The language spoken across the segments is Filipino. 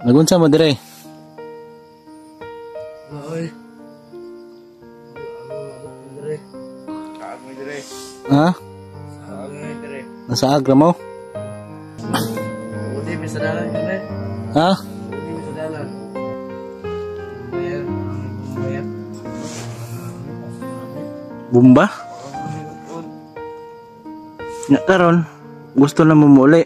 Nagunsa mo dire? Oy. Dire. Kaag mo dire. Ha? Kaag mo dire. Nasa agra mo? Udi bisa dalan dire. Ha? Udi bisa dalan. Bayar, bayar. Bumba? Nya karon gusto na mo muli.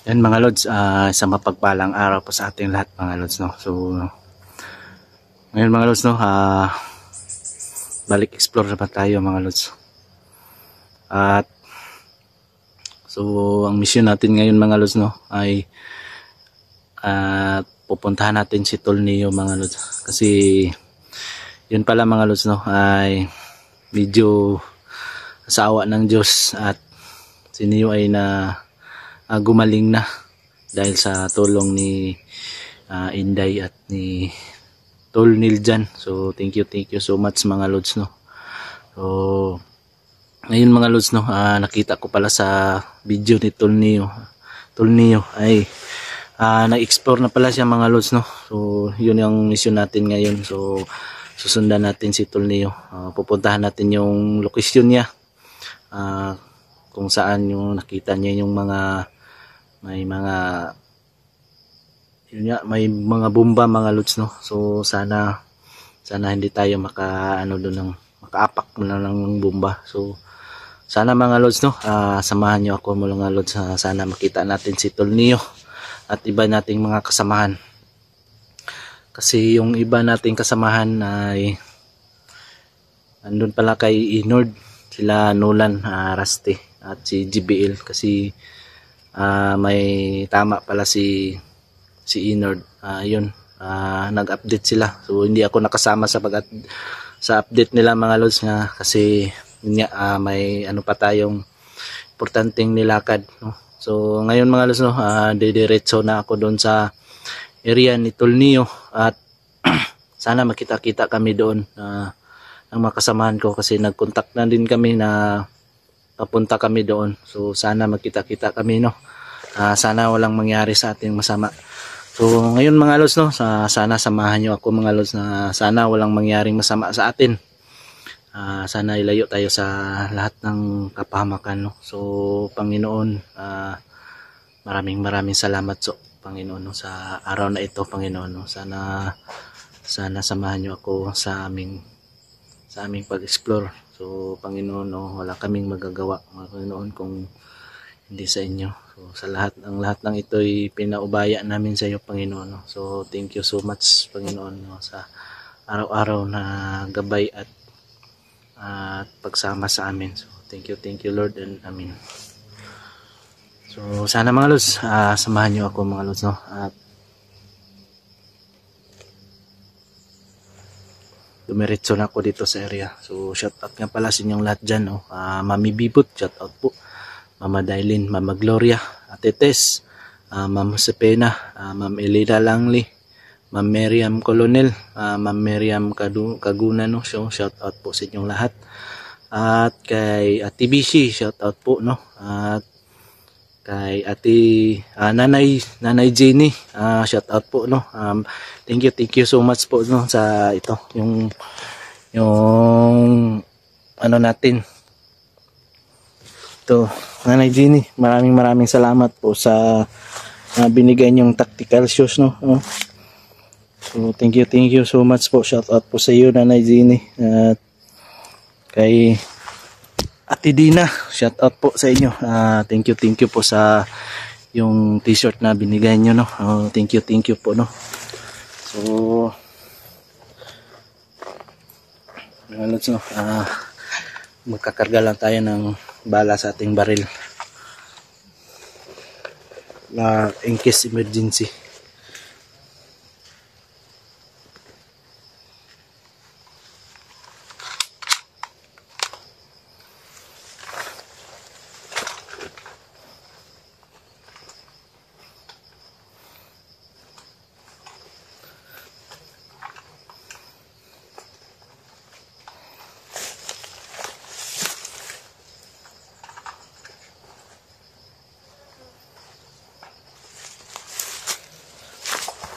Yan mga lods, isang mapagpalang araw po sa ating lahat mga lods, no. So ngayon mga lods, no, balik explore naman tayo mga lods. At so ang mission natin ngayon mga lods, no, ay pupuntahan natin si Tolneo mga lods. Kasi yun pala mga lods, no, ay medyo sa awa ng Diyos at si Neo ay gumaling na dahil sa tulong ni Inday at ni Tol Niljan. So thank you so much mga lods, no. So ngayon mga lods, no, nakita ko pala sa video ni Tolneo ay nag-explore na pala siya mga lods, no. So yun yung mission natin ngayon. So susundan natin si Tolneo, pupuntahan natin yung location niya, kung saan yung nakita niya yung may mga bomba mga lods, no. So sana hindi tayo makaapak mo lang ng bomba. So sana mga lods, no, samahan niyo ako mga lods. Sana makita natin si Tolneo at iba nating mga kasamahan. Kasi yung iba nating kasamahan ay andun pala kay Inord, sila Nolan, Rusty at si GBL. Kasi may tama pala si Inord. Yun, nag-update sila. So hindi ako nakasama sa update nila mga lods nga, kasi yun nga, may ano pa tayong importanteng nilakad, no? So ngayon mga lods, no, didiretso na ako doon sa area ni Tolneo at sana makita-kita kami doon ng mga kasamahan ko, kasi nag-contact na din kami na papunta kami doon. So sana magkita-kita kami, no. Sana walang mangyari sa ating masama. So ngayon mga lods, no, sana samahan nyo ako mga lods, na sana walang mangyaring masama sa atin. Sana ilayo tayo sa lahat ng kapahamakan, no. So Panginoon, maraming salamat so Panginoon, no, sa araw na ito Panginoon, no. Sana samahan nyo ako sa aming pag-explore. So Panginoon, no, wala kaming magagawa Panginoon kung hindi sa inyo. So sa lahat ng ito ay pinaubaya namin sa iyo Panginoon, no. So thank you so much Panginoon, no, sa araw-araw na gabay at pagsama sa amin. So thank you Lord, and amen. So sana mga lods, samahan niyo ako mga lods, no. At dumiretso na ako dito sa area. So shout out nga pala sa inyong lahat dyan, no. Mami Bibot, shout out po. Mama Dailin, Mama Gloria, Ate Tess, Ma'am Josepina, Ma'am Elida Langli, Ma'am Miriam Colonel, Ma'am Miriam Kaguna, no. So shout out po sa inyong lahat. At kay Ate Bishi, shout out po, no. At kay Ate Nanay Jenny, shout out po, no. Thank you so much po, no, sa ito yung ano natin ito, Nanay Jenny, maraming salamat po sa binigay niyong tactical shoes, no. So thank you so much po. Shout out po sa iyo Nanay Jenny. At kay Ate Dina, shout out po sa inyo. Thank you po sa yung t-shirt na binigay nyo, no. Thank you po, no. So mga lods, no, magkakarga lang tayo ng bala sa ating baril in case emergency.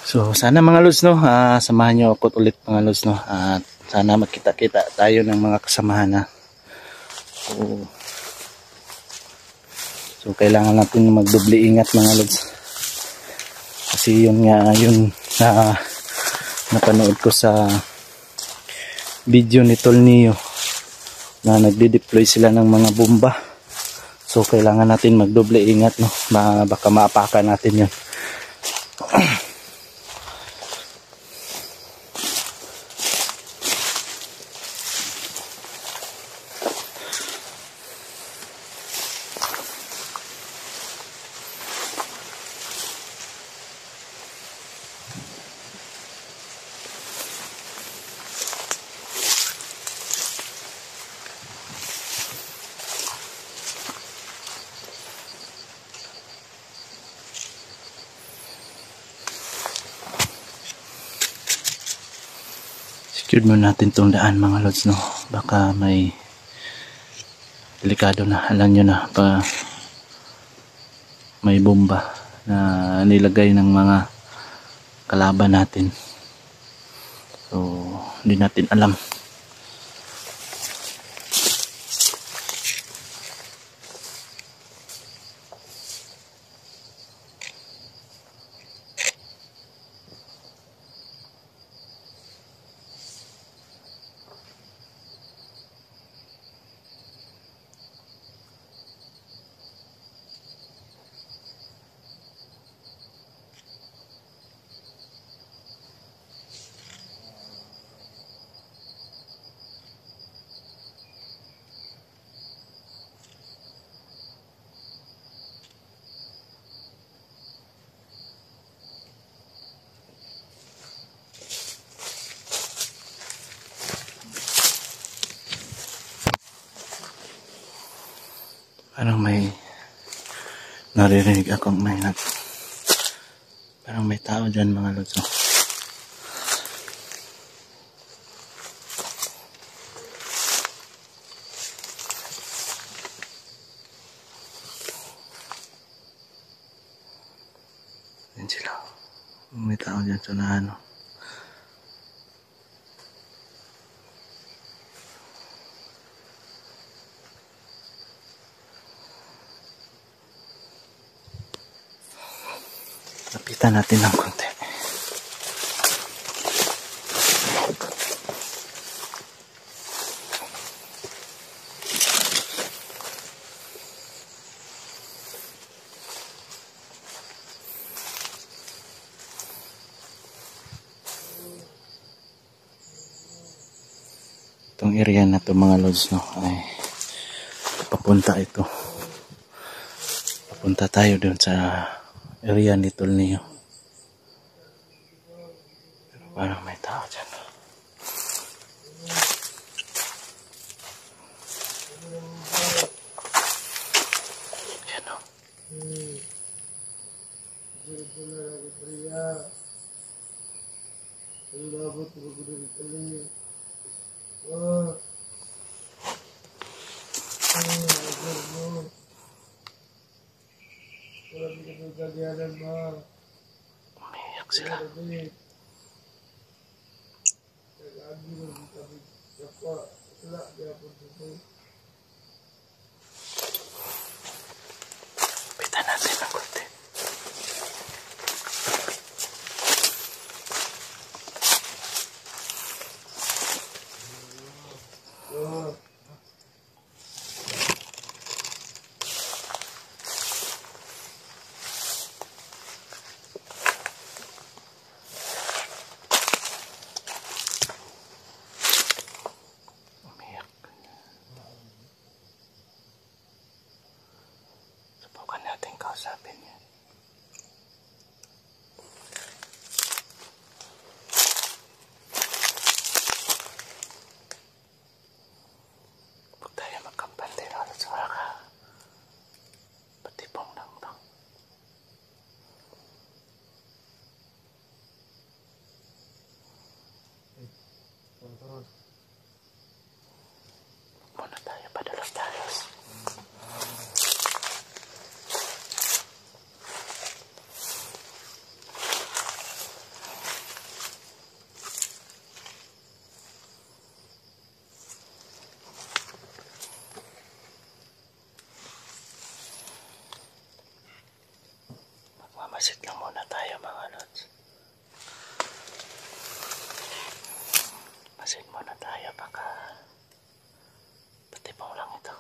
So sana mga lods no, samahan nyo ako ulit mga lods no, at sana magkita-kita tayo ng mga kasamahan na. So kailangan natin magdoble ingat mga lods, kasi yun nga yun na napanood ko sa video ni Tol Neo na nagde-deploy sila ng mga bomba. So kailangan natin magdoble ingat no, baka maapakan natin yun. Secured mo natin tong daan mga lods no, baka may delikado na, alam nyo na pa may bomba na nilagay ng mga kalaban natin, so hindi natin alam. Parang may naririnig akong parang may tao dyan mga lods. Yan sila. May tao dyan sa naano. Lapitan natin ng konti. Itong area na to mga lods no, ay papunta tayo doon sa area ni Tol Neo. Pero parang may tao dyan. Yan o. Umiyak sila. Lapitan natin ng konti. Subukan natin kausapin niya. Huwag tayo magkampante na ulit sa wala ka. Patipong lang to. Muna tayo, padalos-dalos. Masit lang muna tayo mga lods. Masit muna tayo baka patibong lang ito.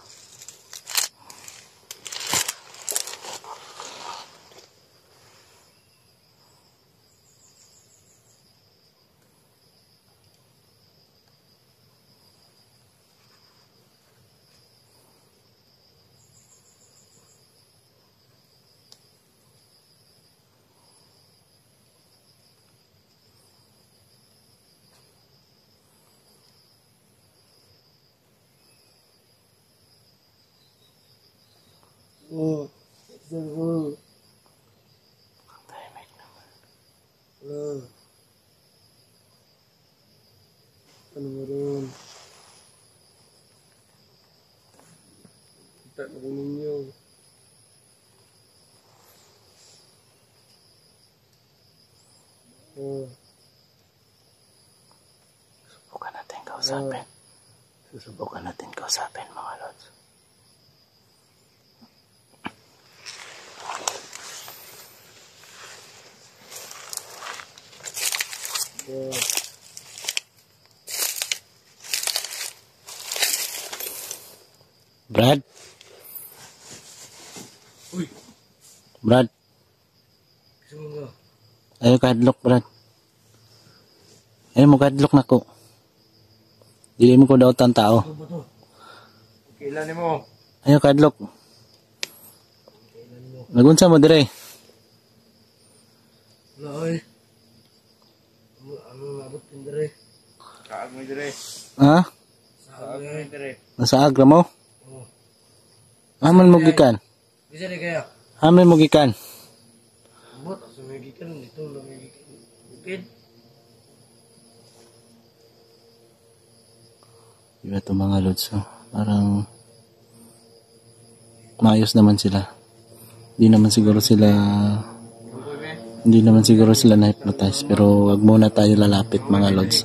Oh, oh, Tahimik naman. oh. Ano mo rin? Kita na ko ninyo. Oh, Susubukan natin kausapin. Susubukan natin kausapin mga lods. oh. Brad? Uy, Brad? gusto mo nga? Ayaw kadlok, Brad. Ayaw mo kadlok na ko. Dili mo ko daw tang tao. Ano ba to? Kailan mo? Ayaw kadlok. Kailan mo? Nagunsa mo dire. Wala ay. Ano nabot din dire? Kaag mo dire. Ha? Kaag mo dire. Nasa agra mo? Oh. Aman mo gikan. Bisa di kaya? Aman mo gikan. Bot, sumigikan dito lumigikan. Bukid. Iba ito mga lods. Oh. Parang maayos naman sila. Hindi naman siguro sila na-hypnotize. Pero wag muna tayo lalapit mga lods.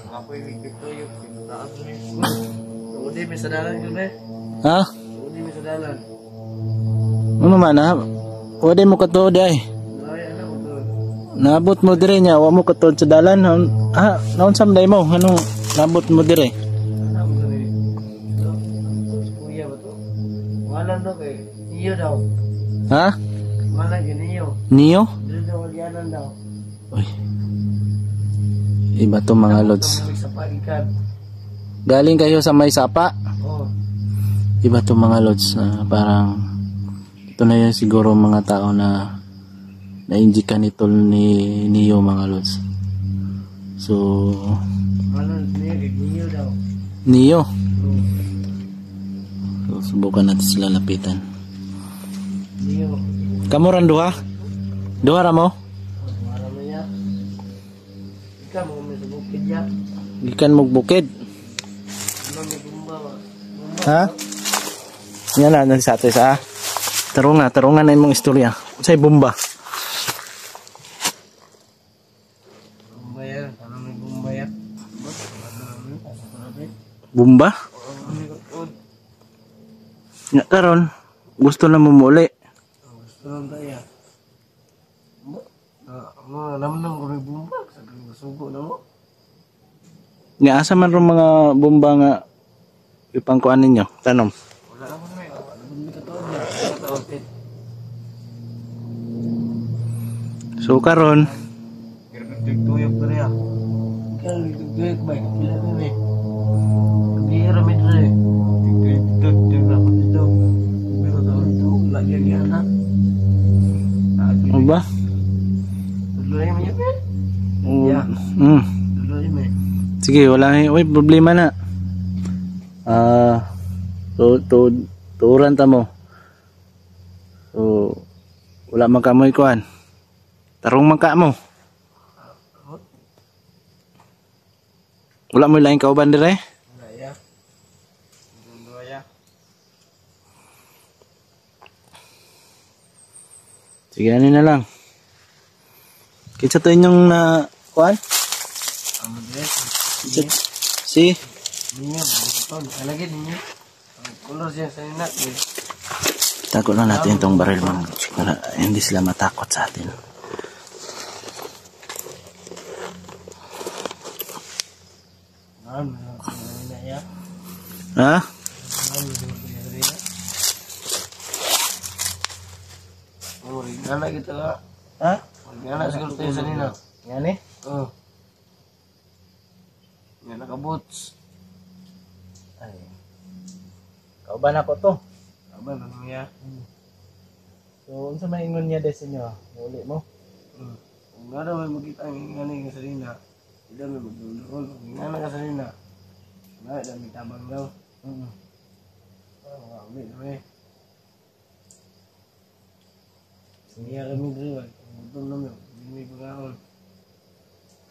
Udi, may sadalan yun eh. Ha? Udi, may sadalan. Ano man ha? Wala mo katuod ay. Ay, ano ko doon? Nabot mo dire niya. Wa mo katuod sa dalan. Ha? Naon samday mo? Anong nabot mo dire? Ano ko doon eh? Kuya ba to? Walang daw kay Niyo daw. Ha? Walang yun Niyo. Niyo? Dito daw walianan daw. Uy. Iba to mga lods. May sa pagikan. Galing kayo sa may sapa. Oh. Iba to mga lods. Parang ito na yun siguro mga tao na na-injikan ito ni Neo mga lods. So Walang Niyo kay Niyo daw. Neo. Oh. So subukan natin sila lapitan. Niyo. Kamuran duha? Duha ra mo? Wala mo niya. Ikaw mo may subukid niya. Gikan mo bukid. Ano may gumba ba? Ha? Yan na sa ato sa tarungan na imong istorya. Say bomba. Gumba yan. Ano may gumba yan? Bomba? Nga karon gusto na mo muli. Gusto lang tayo. Ano, alam ko may bumba. Sugo na mo. Nga asa man ron mga bomba nga ipangkuan ninyo? Tanom. Wala naman may. Wala naman may kataon niya. Kataon din. So karon Kaya nagtuyok pa rin. Kaya nagtuyok ba? Kila rin eh. Bihira may rin eh. Nagtuyok na ako dito. Pero doon ito. Lagi ang yan ha. ano ba? Tuloy mo yun eh. Yeah. Mm. Tuloy mo eh. Sige, wala problema na. Tuuran ta mo. So wala man kamoy kuan. Tarong man ka mo. Wala mo lain kauban dire? Wala ya. Dundo ya. Sige, ano na lang. Kinsa to inyong na kuan? Ang dress. Si Ninyo, buton. Alagin ninyo. Ang color siya sa nina. tago lang natin itong baril mga lods para hindi sila matakot sa atin. Ha? Anak kita ka. Ha? Anak siguro tayo sa nina. Yan eh. Oh. Yan naka-boots. Ay. Kauban ako to. Aba, ano niya? So, unsa may ingon niya des inyo? Uli mo? Kung nga daw may makita ang ingani nga sa nina, hindi may magdulol. Ingana ka sa nina. Wala, dami tabang daw. Mga ulit na eh. Niya kami dito. Gutom namin. Hindi may pagkaon.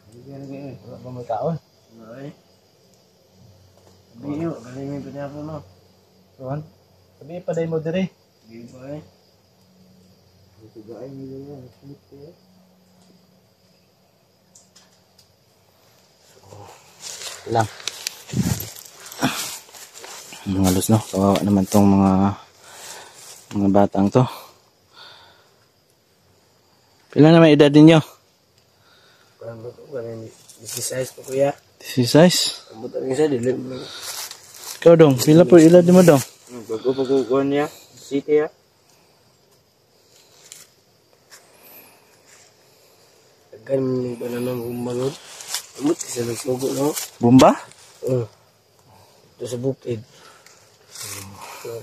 Hindi kaya na kayo eh. Wala ba may kaon? Wala eh. Sabi yun, galing may panyapo no. Tuhan? Sabi pa day mo dire. Hindi pa eh. Ito gaya nila yan. Nagsulit ko eh. Lang. Mga los no. Kawawa naman tong mga batang to. Pila na may edad ninyo? Parang ito, parang 16 po kuya. 16? Ang buta rin siya, dilim mo lang. Ikaw dong, pila po edad mo dong? Pagkukukuhan niya, city ya. Tagan mo yung bananang umanod. Amot kasi nagsugo no? Bumba? Ito sa bukid. So,